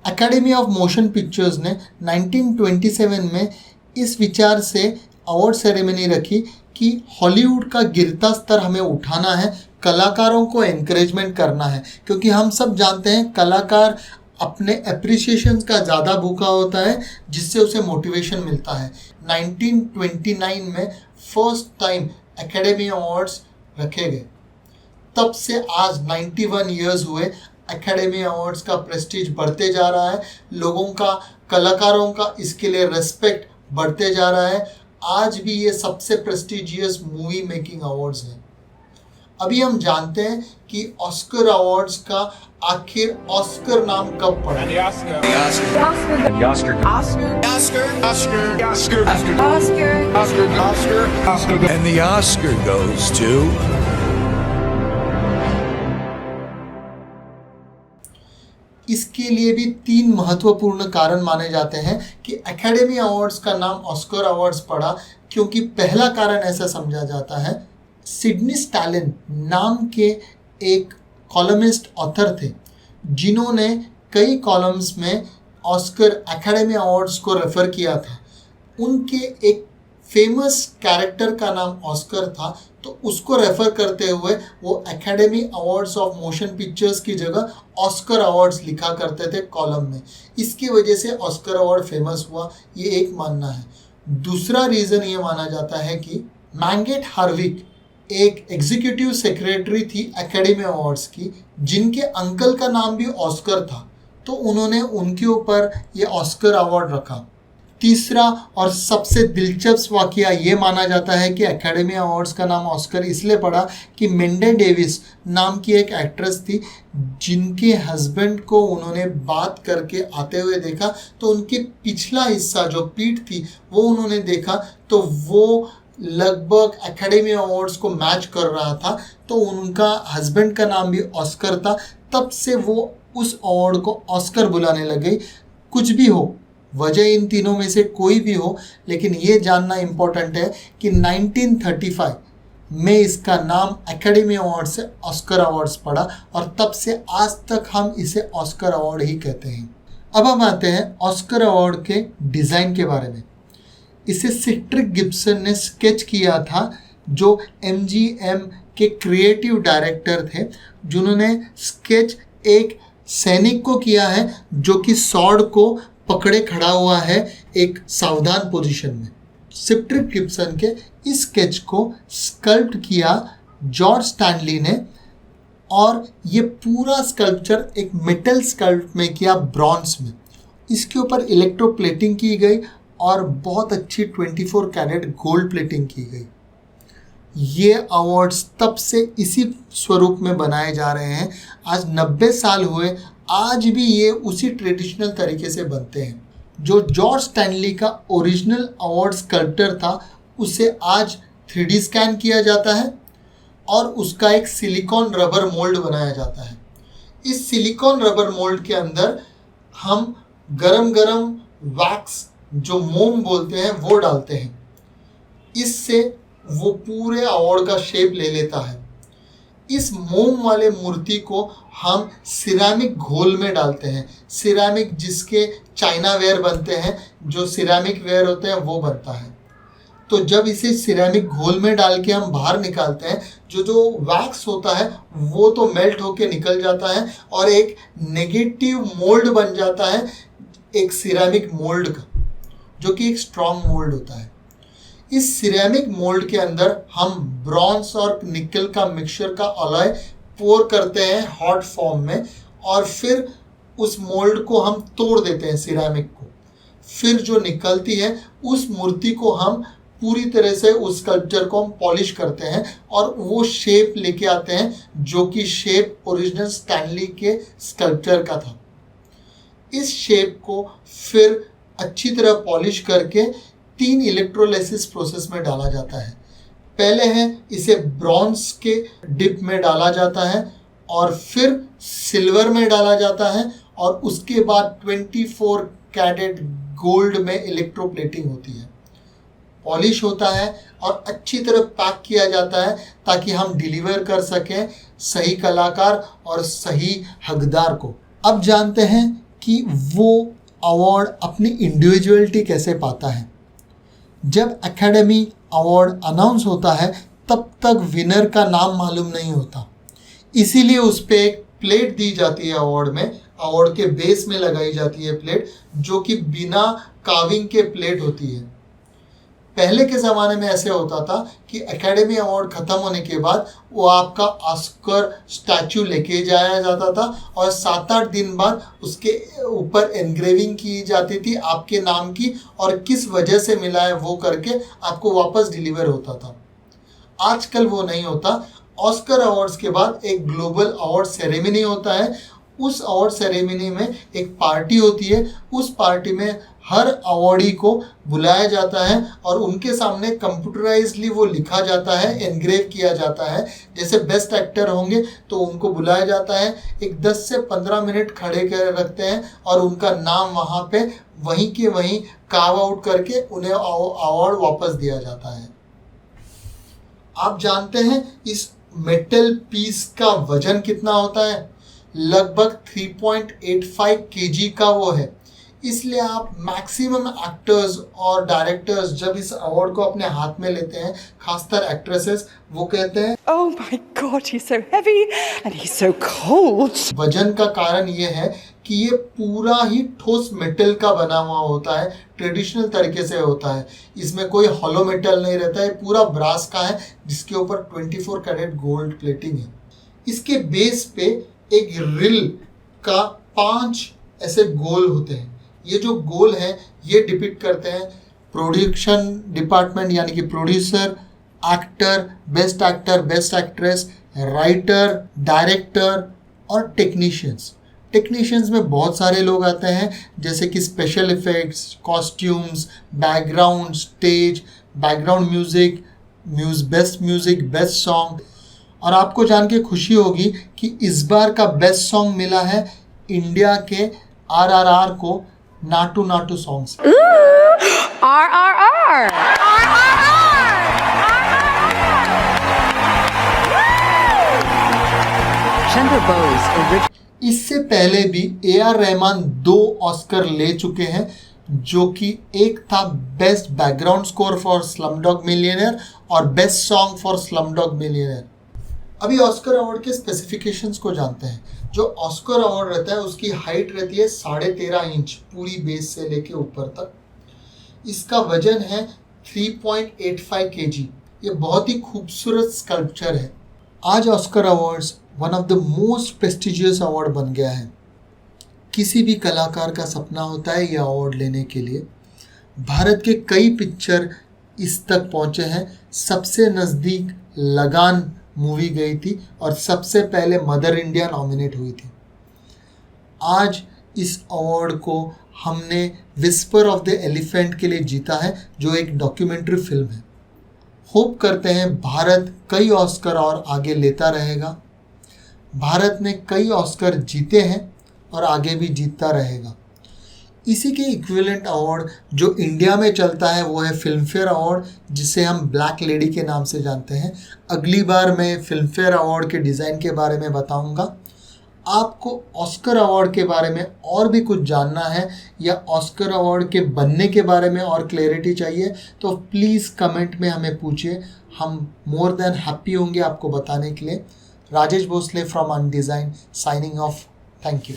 Academy of motion pictures ने 1927 में इस विचार से अवार्ड सेरेमनी रखी कि हॉलीवुड का गिरता स्तर हमें उठाना है, कलाकारों को एनकरेजमेंट करना है, क्योंकि हम सब जानते हैं कलाकार अपने एप्रिसिएशन का ज़्यादा भूखा होता है, जिससे उसे मोटिवेशन मिलता है। 1929 में फर्स्ट टाइम एकेडमी अवार्ड्स रखे गए। तब से आज 91 ईयर्स हुए, एकेडमी अवार्ड्स का प्रेस्टीज बढ़ते जा रहा है, लोगों का, कलाकारों का इसके लिए रेस्पेक्ट बढ़ते जा रहा है। आज भी ये सबसे प्रेस्टिजियस मूवी मेकिंग अवार्ड्स हैं। अभी हम जानते हैं कि ऑस्कर अवार्ड्स का आखिर ऑस्कर नाम कब पड़ा। And the Oscar goes to... इसके लिए भी 3 महत्वपूर्ण कारण माने जाते हैं कि एकेडमी अवार्ड्स का नाम ऑस्कर अवार्ड्स पड़ा। क्योंकि पहला कारण ऐसा समझा जाता है, सिडनी स्टैलिन नाम के एक कॉलमिस्ट ऑथर थे, जिन्होंने कई कॉलम्स में ऑस्कर एकेडमी अवार्ड्स को रेफर किया था। उनके एक फेमस कैरेक्टर का नाम ऑस्कर था, तो उसको रेफर करते हुए वो academy awards of motion pictures की जगह ऑस्कर अवार्ड्स लिखा करते थे कॉलम में। इसकी वजह से ऑस्कर अवार्ड फेमस हुआ, ये एक मानना है। दूसरा रीज़न ये माना जाता है कि मैंगेट हार्विक एक एग्जीक्यूटिव सेक्रेटरी थी एकेडमी अवार्ड्स की, जिनके अंकल का नाम भी ऑस्कर था, तो उन्होंने उनके ऊपर ये ऑस्कर अवार्ड रखा। तीसरा और सबसे दिलचस्प वाकया ये माना जाता है कि एकेडमी अवार्ड्स का नाम ऑस्कर इसलिए पड़ा कि मेंडे डेविस नाम की एक एक्ट्रेस थी, जिनके हस्बैंड को उन्होंने बात करके आते हुए देखा, तो उनके पिछला हिस्सा जो पीठ थी वो उन्होंने देखा, तो वो लगभग एकेडमी अवार्ड्स को मैच कर रहा था, तो उनका हस्बैंड का नाम भी ऑस्कर था। तब से वो उस अवार्ड को ऑस्कर बुलाने लगे। कुछ भी हो, वजह इन तीनों में से कोई भी हो, लेकिन ये जानना इम्पोर्टेंट है कि 1935 में इसका नाम एकेडमी अवार्ड से ऑस्कर अवार्ड्स पड़ा, और तब से आज तक हम इसे ऑस्कर अवार्ड ही कहते हैं। अब हम आते हैं ऑस्कर अवार्ड के डिज़ाइन के बारे में। इसे सिट्रिक गिब्सन ने स्केच किया था, जो MGM के क्रिएटिव डायरेक्टर थे, जिन्होंने स्केच एक सैनिक को किया है जो कि सॉर्ड को पकड़े खड़ा हुआ है एक सावधान पोजीशन में। सिट्रिक गिब्सन के इस स्केच को स्कल्प्ट किया जॉर्ज स्टैनली ने, और ये पूरा स्कल्पचर एक मेटल स्कल्प्ट में किया, ब्रॉन्ज में। इसके ऊपर इलेक्ट्रोप्लेटिंग की गई और बहुत अच्छी 24 कैरेट गोल्ड प्लेटिंग की गई। ये अवार्ड्स तब से इसी स्वरूप में बनाए जा रहे हैं। आज 90 साल हुए, आज भी ये उसी ट्रेडिशनल तरीके से बनते हैं। जो जॉर्ज स्टैनली का ओरिजिनल अवार्ड स्कल्प्टर था, उसे आज 3D स्कैन किया जाता है और उसका एक सिलिकॉन रबर मोल्ड बनाया जाता है। इस सिलिकॉन रबर मोल्ड के अंदर हम गरम गरम वैक्स, जो मोम बोलते हैं, वो डालते हैं। इससे वो पूरे अवार्ड का शेप ले लेता है। इस मोम वाले मूर्ति को हम सिरामिक घोल में डालते हैं। सिरामिक जिसके चाइना वेयर बनते हैं, जो सिरामिक वेयर होते हैं वो बनता है। तो जब इसे सिरेमिक घोल में डाल के हम बाहर निकालते हैं, जो वैक्स होता है वो तो मेल्ट होके निकल जाता है और एक नेगेटिव मोल्ड बन जाता है एक सिरेमिक मोल्ड का, जो कि एक स्ट्रॉन्ग मोल्ड होता है। इस सिरेमिक मोल्ड के अंदर हम ब्रॉन्ज और निकल का मिक्सचर का अलॉय पोर करते हैं हॉट फॉर्म में, और फिर उस मोल्ड को हम तोड़ देते हैं सिरेमिक को। फिर जो निकलती है उस मूर्ति को हम पूरी तरह से उस स्कल्पचर को हम पॉलिश करते हैं और वो शेप लेके आते हैं, जो कि शेप ओरिजिनल स्टैनली के स्कल्पचर का था। इस शेप को फिर अच्छी तरह पॉलिश करके 3 इलेक्ट्रोलाइसिस प्रोसेस में डाला जाता है। पहले है इसे ब्रॉन्ज के डिप में डाला जाता है और फिर सिल्वर में डाला जाता है और उसके बाद 24 कैरेट गोल्ड में इलेक्ट्रोप्लेटिंग होती है, पॉलिश होता है और अच्छी तरह पैक किया जाता है ताकि हम डिलीवर कर सकें सही कलाकार और सही हकदार को। अब जानते हैं कि वो अवार्ड अपनी इंडिविजुअलिटी कैसे पाता है। जब एकेडमी अवार्ड अनाउंस होता है तब तक विनर का नाम मालूम नहीं होता, इसीलिए उस पर एक प्लेट दी जाती है अवार्ड में, अवार्ड के बेस में लगाई जाती है प्लेट, जो कि बिना कार्विंग के प्लेट होती है। पहले के ज़माने में ऐसे होता था कि एकेडमी अवार्ड ख़त्म होने के बाद वो आपका ऑस्कर स्टैचू लेके जाया जाता था और 7-8 दिन बाद उसके ऊपर एनग्रेविंग की जाती थी आपके नाम की, और किस वजह से मिला है वो करके आपको वापस डिलीवर होता था। आजकल वो नहीं होता। ऑस्कर अवार्ड्स के बाद एक ग्लोबल अवार्ड सेरेमनी होता है। उस अवार्ड सेरेमनी में एक पार्टी होती है। उस पार्टी में हर अवार्डी को बुलाया जाता है और उनके सामने कंप्यूटराइजली वो लिखा जाता है, एनग्रेव किया जाता है। जैसे बेस्ट एक्टर होंगे तो उनको बुलाया जाता है, एक 10 से 15 मिनट खड़े कर रखते हैं और उनका नाम वहाँ पे वहीं के वहीं कार्व आउट करके उन्हें अवार्ड वापस दिया जाता है। आप जानते हैं इस मेटल पीस का वजन कितना होता है? लगभग 3.85 kg का वो है। इसलिए आप मैक्सिमम एक्टर्स और डायरेक्टर्स जब इस अवार्ड को अपने हाथ में लेते हैं, खासकर एक्ट्रेसेस, वो कहते हैं Oh my God, he's so heavy and he's so cold. वजन का कारण ये है कि ये पूरा ही ठोस मेटल का बना हुआ होता है, ट्रेडिशनल तरीके से होता है। इसमें कोई हॉलो मेटल नहीं रहता है, पूरा ब्रास का है जिसके ऊपर 24 कैरेट गोल्ड प्लेटिंग है। इसके बेस पे एक रिल का 5 ऐसे गोल होते हैं। ये जो गोल हैं ये डिपिक्ट करते हैं प्रोडक्शन डिपार्टमेंट, यानी कि producer, actor, best actress, writer, director और टेक्नीशियंस में बहुत सारे लोग आते हैं, जैसे कि special effects, costumes, background, stage, background music, best song. और आपको जान के खुशी होगी कि इस बार का बेस्ट सॉन्ग मिला है इंडिया के RRR को, Naatu Naatu songs. RRR. Chandra Bose original. इससे पहले भी AR रहमान 2 ऑस्कर ले चुके हैं, जो कि एक था best background score for Slumdog Millionaire और best song for Slumdog Millionaire. अभी ऑस्कर अवार्ड के स्पेसिफिकेशंस को जानते हैं। जो ऑस्कर अवार्ड रहता है उसकी हाइट रहती है 13.5 इंच पूरी बेस से लेके ऊपर तक। इसका वजन है 3.85 kg। ये बहुत ही खूबसूरत स्कल्पचर है। आज Oscar awards one of the most prestigious award बन गया है। किसी भी कलाकार का सपना होता है ये अवार्ड लेने के लिए। भारत के कई पिक्चर इस तक पहुँचे हैं। सबसे नज़दीक लगान मूवी गई थी और सबसे पहले मदर इंडिया नॉमिनेट हुई थी। आज इस अवार्ड को हमने विस्पर ऑफ द एलिफेंट के लिए जीता है, जो एक डॉक्यूमेंट्री फिल्म है। होप करते हैं भारत कई ऑस्कर और आगे लेता रहेगा। भारत ने कई ऑस्कर जीते हैं और आगे भी जीतता रहेगा। इसी के इक्विवेलेंट अवार्ड जो इंडिया में चलता है वो है फिल्म फेयर अवार्ड, जिसे हम ब्लैक लेडी के नाम से जानते हैं। अगली बार मैं फिल्म फेयर अवार्ड के डिज़ाइन के बारे में बताऊंगा। आपको ऑस्कर अवार्ड के बारे में और भी कुछ जानना है या ऑस्कर अवार्ड के बनने के बारे में और क्लैरिटी चाहिए तो प्लीज़ कमेंट में हमें पूछिए। हम मोर देन हैप्पी होंगे आपको बताने के लिए। Rajesh Bhosale from Undesign signing off. Thank you.